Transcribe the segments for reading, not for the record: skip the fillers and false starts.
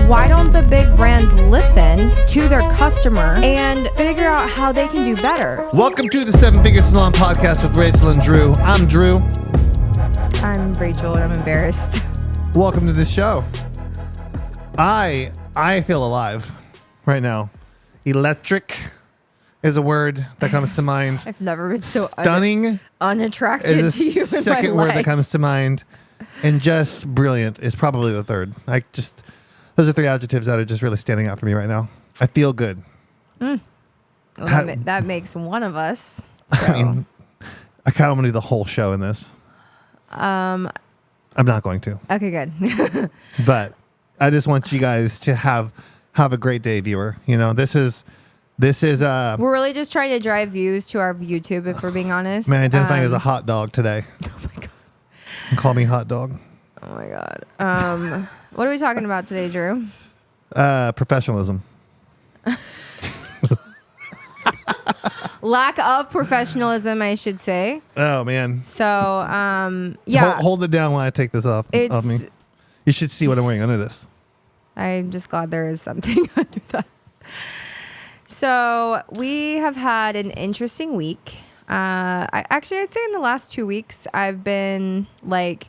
why don't the big brands listen to their customer and figure out how they can do better? Welcome to the 7 Figure Salon Podcast with Rachel and Drew. I'm Drew. I'm Rachel and I'm embarrassed. Welcome to the show. I feel alive right now. Electric is a word that comes to mind. I've never been so stunning, unattracted is to you the in my second word life. that comes to mind, and just brilliant is probably the third. Those are 3 adjectives that are just really standing out for me right now. I feel good. Well, that makes one of us. So. I mean, I kind of want to do the whole show in this. I'm not going to. Okay, good. But I just want you guys to have a great day, viewer. You know, this is We're really just trying to drive views to our YouTube, if we're being honest. man identifying as a hot dog today. Oh my god. Call me hot dog. Oh my god. What are we talking about today, Drew? Professionalism. Lack of professionalism, I should say. Oh man. So, yeah. Hold it down while I take this off of me. You should see what I'm wearing under this. I'm just glad there is something under that. So we have had an interesting week. I'd say in the last 2 weeks, I've been I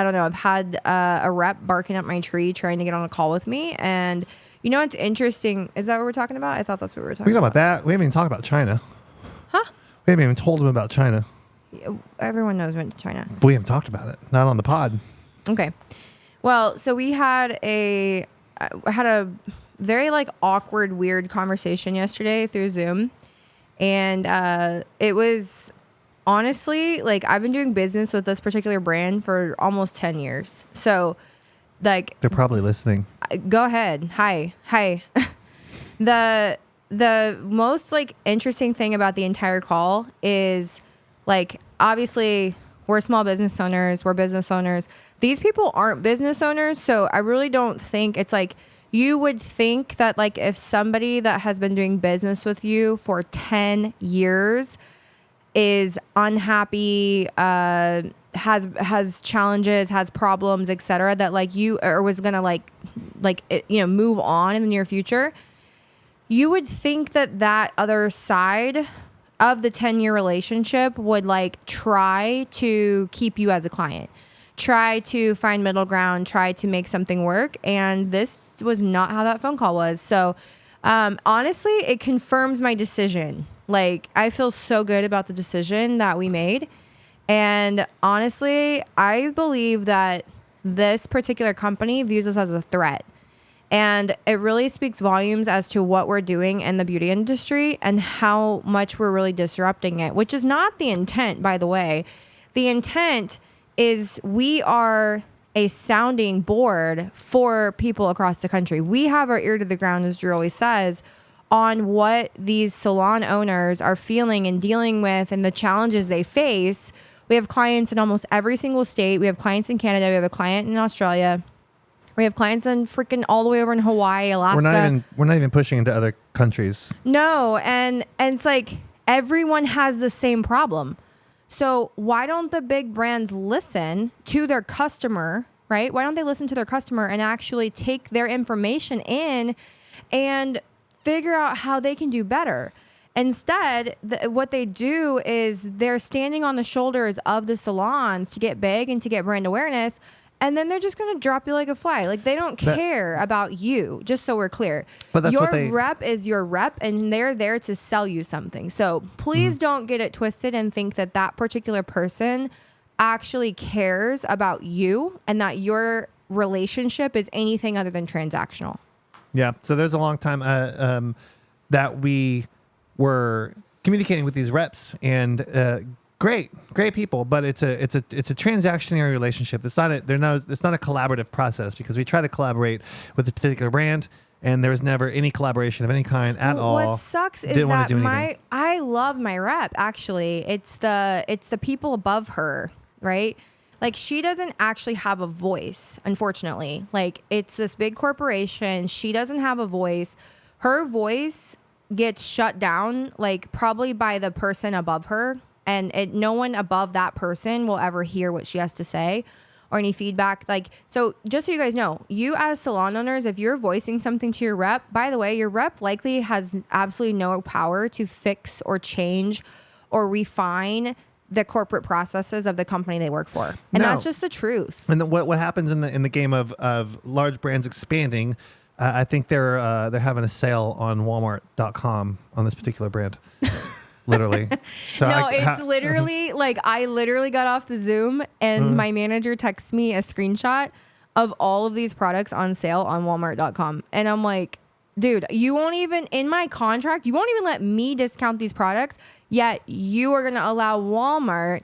don't know, I've had a rep barking up my tree trying to get on a call with me. And you know what's interesting? Is that what we're talking about? I thought that's what we were talking about. We talking about that? We haven't even talked about China. Huh? We haven't even told them about China. Everyone knows we went to China. We haven't talked about it. Not on the pod. Okay. Well, so we had I had a very awkward, weird conversation yesterday through Zoom. And it was honestly, I've been doing business with this particular brand for almost 10 years. So they're probably listening. Go ahead. Hi. The most interesting thing about the entire call is obviously we're small business owners. We're business owners. These people aren't business owners. So I really don't think it's you would think that if somebody that has been doing business with you for 10 years is unhappy, has challenges, has problems, etc., that you or was gonna move on in the near future, you would think that other side of the 10-year relationship would try to keep you as a client, try to find middle ground, try to make something work. And this was not how that phone call was. So honestly, it confirms my decision. I feel so good about the decision that we made. And honestly, I believe that this particular company views us as a threat. And it really speaks volumes as to what we're doing in the beauty industry and how much we're really disrupting it, which is not the intent, by the way. The intent is we are a sounding board for people across the country. We have our ear to the ground, as Drew always says, on what these salon owners are feeling and dealing with and the challenges they face. We have clients in almost every single state. We have clients in Canada. We have a client in Australia. We have clients in freaking all the way over in Hawaii, Alaska. We're not even pushing into other countries. No, and it's everyone has the same problem. So why don't the big brands listen to their customer, right? Why don't they listen to their customer and actually take their information in and figure out how they can do better? Instead, what they do is they're standing on the shoulders of the salons to get big and to get brand awareness. And then they're just going to drop you like a fly. They don't care about you, just so we're clear. But that's your rep is your rep, and they're there to sell you something. So please don't get it twisted and think that person actually cares about you and that your relationship is anything other than transactional. Yeah. So there's a long time that we were communicating with these reps and great people, but it's a transactionary relationship. It's not a collaborative process because we try to collaborate with a particular brand and there was never any collaboration of any kind at all. What sucks is that I love my rep. Actually, it's the people above her, right? She doesn't actually have a voice, unfortunately. It's this big corporation. She doesn't have a voice. Her voice gets shut down, probably by the person above her. And no one above that person will ever hear what she has to say. or any feedback. Like, so just so you guys know, you as salon owners, if you're voicing something to your rep, by the way, your rep likely has absolutely no power to fix or change or refine the corporate processes of the company they work for. And that's just the truth. And then what happens in the game of large brands expanding, I think they're having a sale on Walmart.com on this particular brand. Literally. So no, it's literally like I literally got off the Zoom and my manager texts me a screenshot of all of these products on sale on Walmart.com. And I'm like, dude, you won't even, in my contract, you won't even let me discount these products, yet you are going to allow Walmart,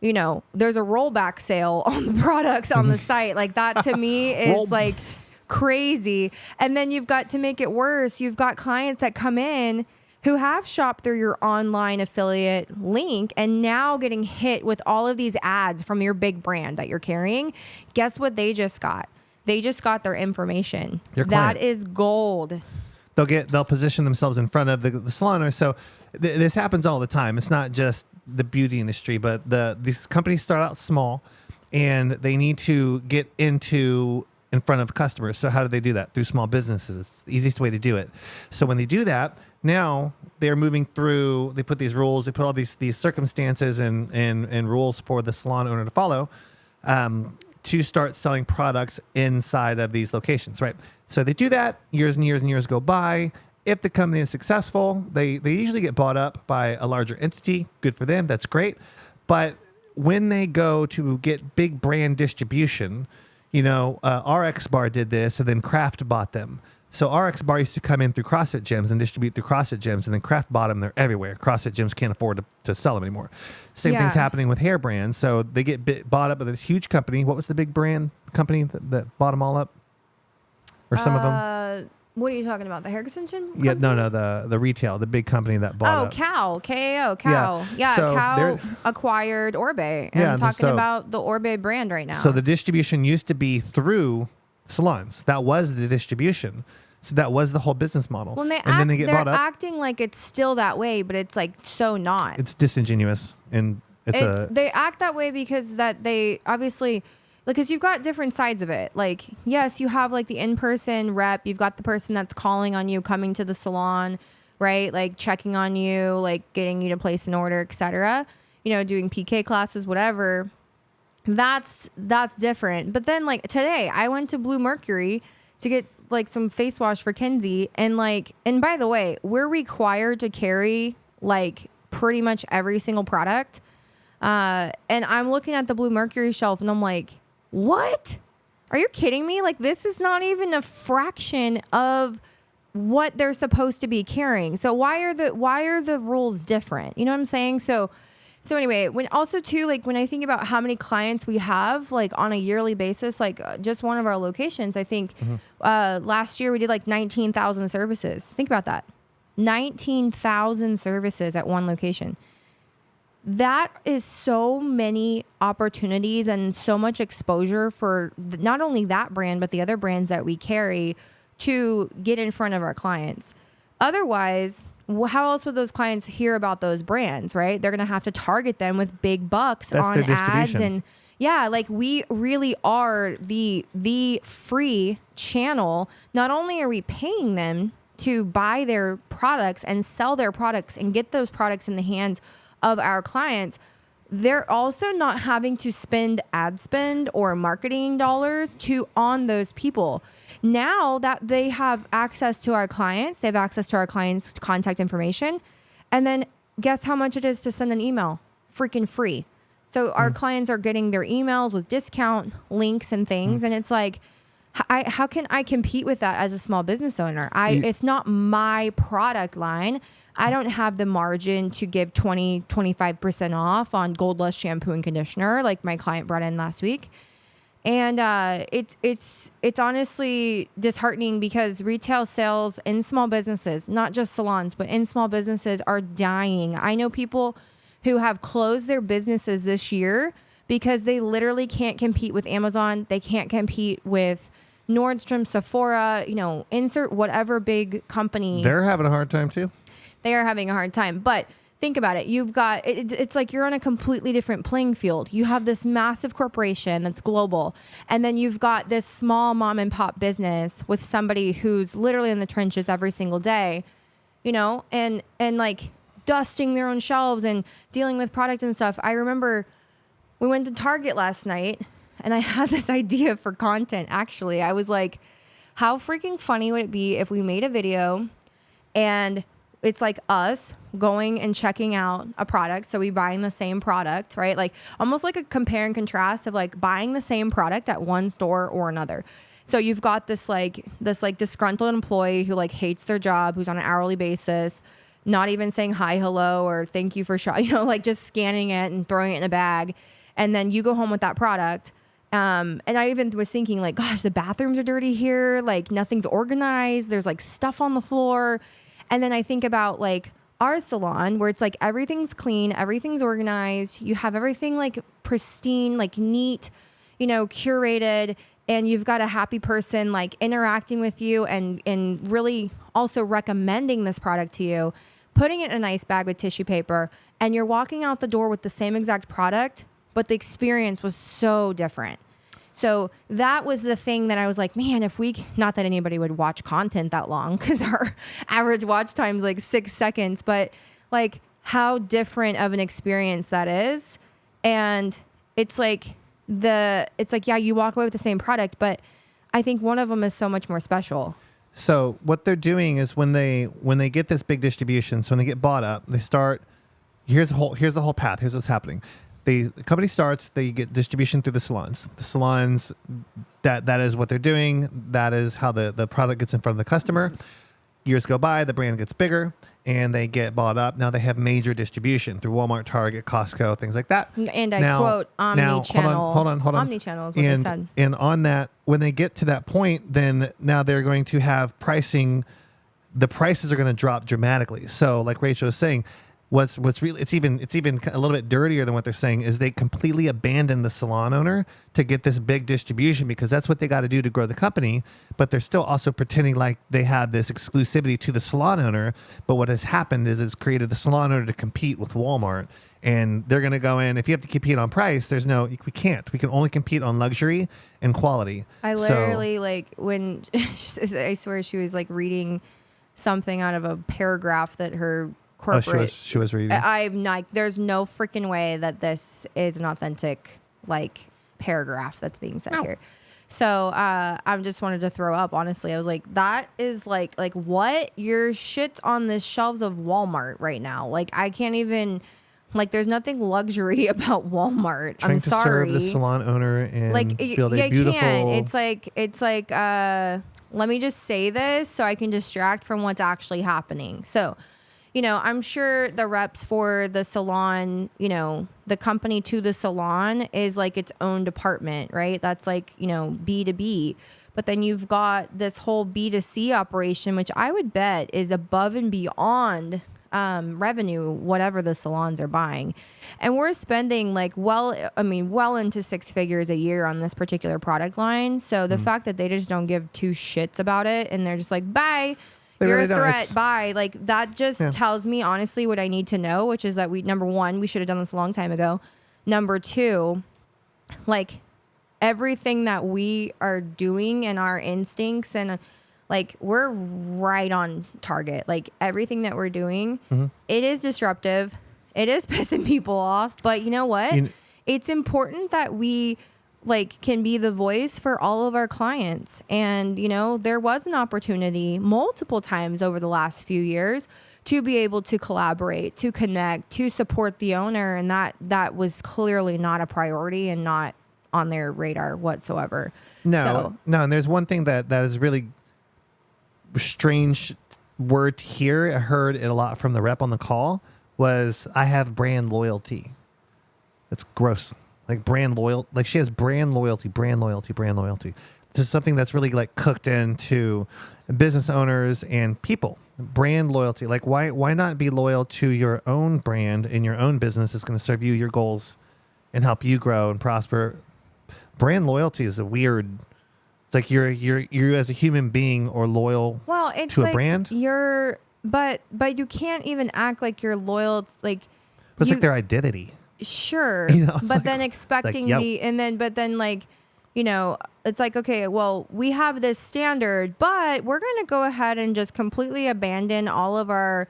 you know, there's a rollback sale on the products on the site. Like that to me is like crazy. And then you've got to make it worse. You've got clients that come in who have shopped through your online affiliate link and now getting hit with all of these ads from your big brand that you're carrying. Guess what they just got? They just got their information. That is gold. They'll position themselves in front of the salon owner. So this happens all the time. It's not just the beauty industry, but these companies start out small and they need to get in front of customers. So how do they do that? Through small businesses. It's the easiest way to do it. So when they do that, now they're moving through, they put these rules, they put all these circumstances and rules for the salon owner to follow to start selling products inside of these locations, right? So they do that, years and years and years go by. If the company is successful, they usually get bought up by a larger entity. Good for them, that's great. But when they go to get big brand distribution, you know, RX Bar did this and then Kraft bought them. So RX Bar used to come in through CrossFit gyms and distribute through CrossFit gyms, and then Kraft bought them. They're everywhere. CrossFit gyms can't afford to sell them anymore. Same thing's happening with hair brands. So they get bought up by this huge company. What was the big brand company that bought them all up? Or some of them? What are you talking about? The hair extension company? Yeah, no, the retail, the big company that bought up. Kao, K-A-O, Kao. Yeah, so Kao acquired Orbe. And I'm talking about the Orbe brand right now. So the distribution used to be through salons. That was the distribution. So that was the whole business model. When then they get bought up. acting like it's still that way, but it's like so not. It's disingenuous, and they act that way because that they obviously, because you've got different sides of it. Like, yes, you have like the in-person rep. You've got the person that's calling on you, coming to the salon, right? Like checking on you, like getting you to place an order, etc. You know, doing PK classes, whatever. That's different. But then like today, I went to Blue Mercury to get like some face wash for Kenzie, and by the way, we're required to carry like pretty much every single product. And I'm looking at the Blue Mercury shelf and I'm like, what? Are you kidding me? Like, this is not even a fraction of what they're supposed to be carrying. So why are the rules different? You know what I'm saying? So anyway, when I think about how many clients we have, like on a yearly basis, like just one of our locations, I think last year we did like 19,000 services. Think about that. 19,000 services at one location. That is so many opportunities and so much exposure for not only that brand, but the other brands that we carry to get in front of our clients. Otherwise, how else would those clients hear about those brands, right? They're going to have to target them with big bucks on ads. And yeah, like we really are the free channel. Not only are we paying them to buy their products and sell their products and get those products in the hands of our clients, they're also not having to spend ad spend or marketing dollars on those people. Now that they have access to our clients, they have access to our clients' contact information. And then guess how much it is to send an email? Freaking free. So our clients are getting their emails with discount links and things. And it's like, how can I compete with that as a small business owner? It's not my product line. I don't have the margin to give 25% off on Gold Lust shampoo and conditioner like my client brought in last week. And it's honestly disheartening because retail sales in small businesses, not just salons, but in small businesses are dying. I know people who have closed their businesses this year because they literally can't compete with Amazon. They can't compete with Nordstrom, Sephora, insert whatever big company. They're having a hard time too. They are having a hard time. But think about it. You've got, it's like you're on a completely different playing field. You have this massive corporation that's global. And then you've got this small mom and pop business with somebody who's literally in the trenches every single day, you know, and like dusting their own shelves and dealing with product and stuff. I remember we went to Target last night and I had this idea for content. Actually, I was like, how freaking funny would it be if we made a video and it's like us going and checking out a product. So we buying the same product, right? Like almost like a compare and contrast of like buying the same product at one store or another. So you've got this disgruntled employee who like hates their job, who's on an hourly basis, not even saying hi, hello, or thank you for you know, like just scanning it and throwing it in a bag. And then you go home with that product. And I even was thinking like, gosh, the bathrooms are dirty here. Like nothing's organized. There's like stuff on the floor. And then I think about like our salon where it's like everything's clean, everything's organized. You have everything like pristine, like neat, you know, curated. And you've got a happy person like interacting with you and really also recommending this product to you, putting it in a nice bag with tissue paper. And you're walking out the door with the same exact product, but the experience was so different. So that was the thing that I was like, man, if we, not that anybody would watch content that long because our average watch time is like 6 seconds, but like how different of an experience that is. And it's like, yeah, you walk away with the same product, but I think one of them is so much more special. So what they're doing is when they get this big distribution, so when they get bought up, they start, here's the whole path. Here's what's happening. The company starts, they get distribution through the salons. The salons, that is what they're doing. That is how the product gets in front of the customer. Years go by, the brand gets bigger, and they get bought up. Now they have major distribution through Walmart, Target, Costco, things like that. And I quote, omni-channel. Hold on. Omni-channel is what they said. And on that, when they get to that point, then now they're going to have pricing. The prices are going to drop dramatically. So like Rachel was saying, what's really it's even a little bit dirtier than what they're saying is they completely abandon the salon owner to get this big distribution because that's what they got to do to grow the company, but they're still also pretending like they have this exclusivity to the salon owner. But what has happened is it's created the salon owner to compete with Walmart, and they're going to go in. If you have to compete on price, we can't. We can only compete on luxury and quality. I literally like when I swear she was like reading something out of a paragraph that her corporate. She was reading. I'm not. There's no freaking way that this is an authentic like paragraph that's being said here. So I just wanted to throw up. Honestly, I was like, that is like what? Your shit's on the shelves of Walmart right now. Like I can't even. Like there's nothing luxury about Walmart. Trying I'm to sorry. serve the salon owner and like build a you beautiful. can't. It's like let me just say this so I can distract from what's actually happening. So. You know, I'm sure the reps for the salon, you know, the company to the salon is like its own department, right? That's like, you know, B2B. But then you've got this whole B2C operation, which I would bet is above and beyond revenue, whatever the salons are buying. And we're spending like well into 6 figures a year on this particular product line. So the fact that they just don't give two shits about it and they're just like, bye. You're a threat. Bye. Like that just tells me honestly what I need to know, which is that number one, we should have done this a long time ago. Number two, like everything that we are doing and our instincts and like we're right on target. Like everything that we're doing, it is disruptive. It is pissing people off. But you know what? It's important that we like can be the voice for all of our clients. And, you know, there was an opportunity multiple times over the last few years to be able to collaborate, to connect, to support the owner. And that was clearly not a priority and not on their radar whatsoever. No. And there's one thing that is really strange word to hear. I heard it a lot from the rep on the call was I have brand loyalty. It's gross. Like brand loyal, like she has brand loyalty. This is something that's really like cooked into business owners and people. Brand loyalty. Like why not be loyal to your own brand and your own business that's going to serve you your goals and help you grow and prosper. Brand loyalty is a weird. It's like you're as a human being or loyal to a brand. but you can't even act like you're loyal. Like, It's like their identity. Sure. You know, but like- then expecting like, but then like, it's like, okay, well, we have this standard, but we're going to go ahead and just completely abandon all of our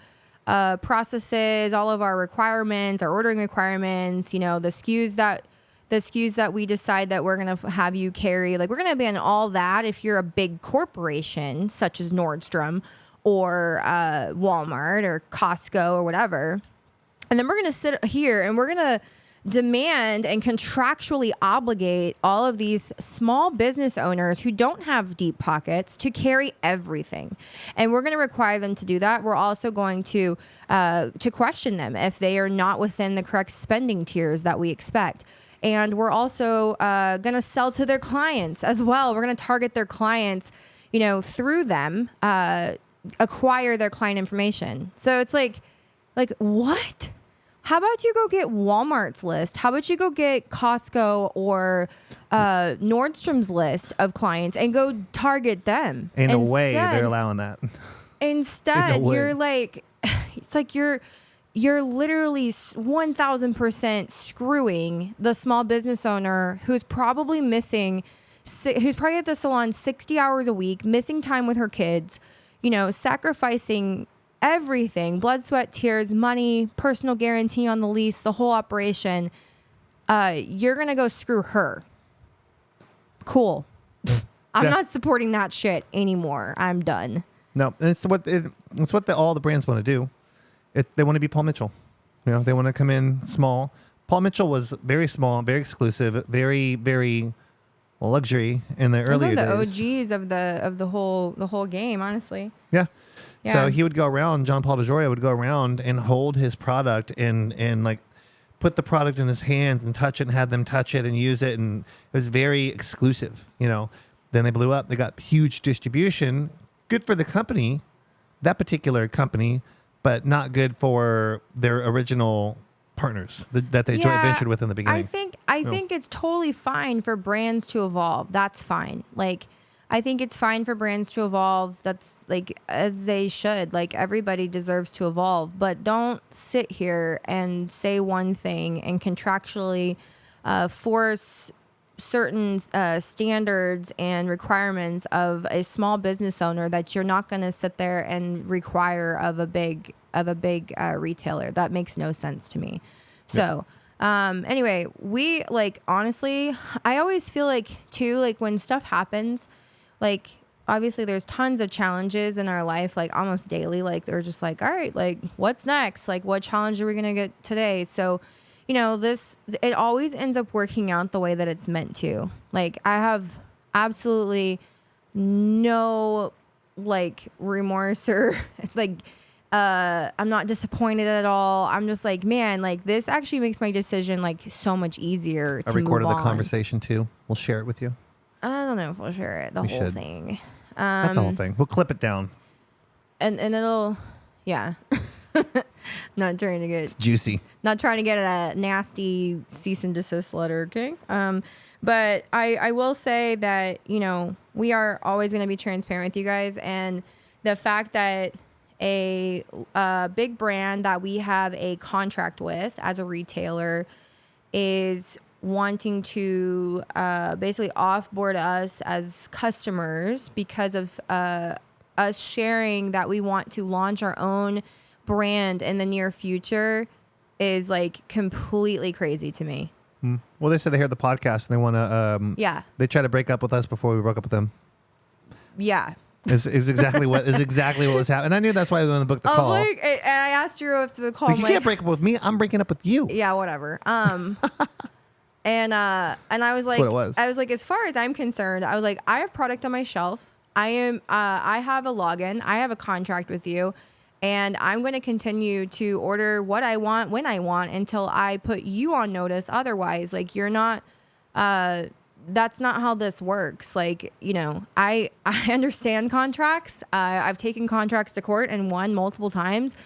processes, all of our requirements, our ordering requirements, the SKUs that we decide that we're going to have you carry. Like, we're going to abandon all that if you're a big corporation such as Nordstrom or Walmart or Costco or whatever. And then we're going to sit here and we're going to demand and contractually obligate all of these small business owners who don't have deep pockets to carry everything. And we're going to require them to do that. We're also going to question them if they are not within the correct spending tiers that we expect. And we're also going to sell to their clients as well. We're going to target their clients, through them, acquire their client information. So it's like, what? How about you go get Walmart's list? How about you go get Costco or Nordstrom's list of clients and go target them? Ain't no way they're allowing that. Instead, you're like, it's like you're literally 1,000% screwing the small business owner who's probably at the salon 60 hours a week, missing time with her kids, sacrificing everything, blood, sweat, tears, money, personal guarantee on the lease, the whole operation. You're going to go screw her. Cool. I'm not supporting that shit anymore. I'm done. No, it's what all the brands want to do. They want to be Paul Mitchell. They want to come in small. Paul Mitchell was very small, very exclusive, very, very luxury in the earlier days. OGs of the whole game, honestly. Yeah. Yeah. So he would go around, John Paul DeJoria would go around and hold his product and like put the product in his hands and touch it and have them touch it and use it. And it was very exclusive, Then they blew up. They got huge distribution. Good for the company, that particular company, but not good for their original partners that they joint ventured with in the beginning. I think it's totally fine for brands to evolve. That's fine. Like, I think it's fine for brands to evolve. That's like, as they should. Like, everybody deserves to evolve, but don't sit here and say one thing and contractually force certain standards and requirements of a small business owner that you're not going to sit there and require of a big retailer. That makes no sense to me. So, anyway, we honestly, I always feel like too, like when stuff happens, like obviously there's tons of challenges in our life, like almost daily. Like they're just like, all right, like what's next? Like what challenge are we going to get today? So, it always ends up working out the way that it's meant to. Like I have absolutely no remorse or I'm not disappointed at all. I'm just like, man, like this actually makes my decision so much easier to move on. I recorded the conversation too. We'll share it with you. I don't know if we'll share it. We whole thing. Not the whole thing. We'll clip it down. And it'll, yeah. Not trying to get... It's juicy. Not trying to get a nasty cease and desist letter, okay? But I will say that, we are always going to be transparent with you guys. And the fact that a big brand that we have a contract with as a retailer is wanting to basically offboard us as customers because of us sharing that we want to launch our own brand in the near future is completely crazy to me. Well, they said they heard the podcast and they want to they tried to break up with us before we broke up with them. Yeah. Is exactly what was happening. And I knew that's why I was going to book the call. And I asked you after the call. You can't break up with me. I'm breaking up with you. Yeah, whatever. And I was like, as far as I'm concerned, I was like, I have product on my shelf. I have a login. I have a contract with you, and I'm going to continue to order what I want when I want until I put you on notice. Otherwise, you're not. That's not how this works. I understand contracts. I've taken contracts to court and won multiple times.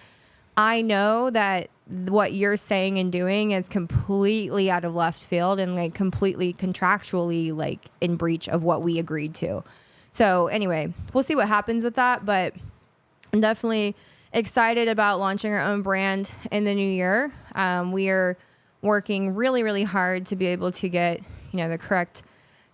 I know that what you're saying and doing is completely out of left field and completely contractually in breach of what we agreed to. So anyway, we'll see what happens with that, but definitely excited about launching our own brand in the new year. We are working really, really hard to be able to get, the correct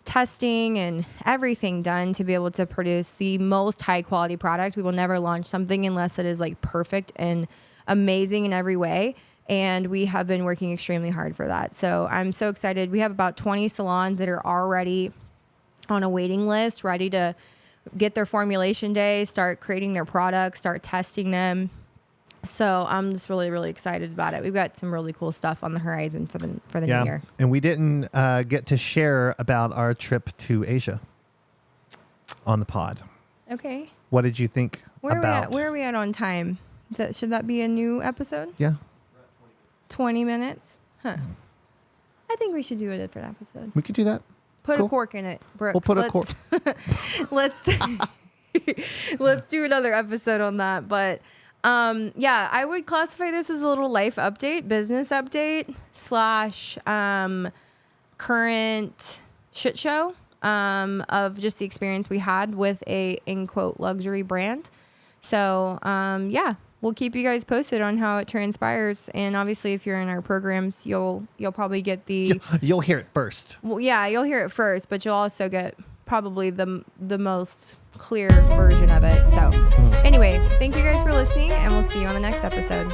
testing and everything done to be able to produce the most high quality product. We will never launch something unless it is like perfect and amazing in every way. And we have been working extremely hard for that. So I'm so excited. We have about 20 salons that are already on a waiting list, ready to get their formulation day, start creating their products, start testing them. So I'm just really, really excited about it. We've got some really cool stuff on the horizon for the new year. And we didn't get to share about our trip to Asia on the pod. Okay. What did you think about? Where are we at on time? Should that be a new episode? Yeah. 20 minutes? Huh. I think we should do a different episode. We could do that. Put Cool. a cork in it, Brooks. We'll put a cork. Let's do another episode on that. But I would classify this as a little life update, business update / current shit show of just the experience we had with a, in quote, luxury brand. So, we'll keep you guys posted on how it transpires. And obviously, if you're in our programs, you'll probably get You'll hear it first. Well, yeah, you'll hear it first, but you'll also get probably the most clear version of it. So anyway, thank you guys for listening, and we'll see you on the next episode.